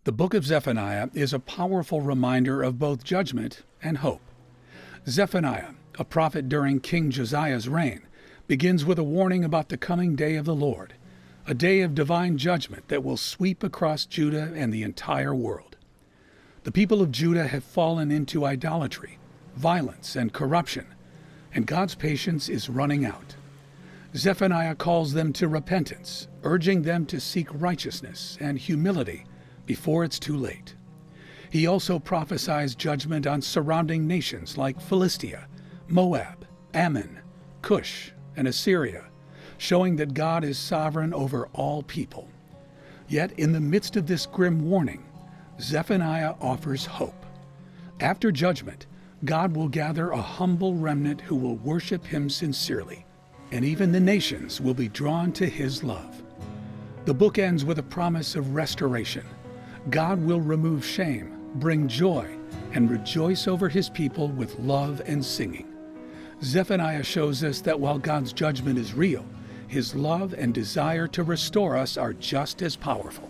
The book of Zephaniah is a powerful reminder of both judgment and hope. Zephaniah, a prophet during King Josiah's reign, begins with a warning about the coming day of the Lord, a day of divine judgment that will sweep across Judah and the entire world. The people of Judah have fallen into idolatry, violence, and corruption, and God's patience is running out. Zephaniah calls them to repentance, urging them to seek righteousness and humility before it's too late. He also prophesies judgment on surrounding nations like Philistia, Moab, Ammon, Cush, and Assyria, showing that God is sovereign over all people. Yet in the midst of this grim warning, Zephaniah offers hope. After judgment, God will gather a humble remnant who will worship Him sincerely, and even the nations will be drawn to His love. The book ends with a promise of restoration. God will remove shame, bring joy, and rejoice over His people with love and singing. Zephaniah shows us that while God's judgment is real, His love and desire to restore us are just as powerful.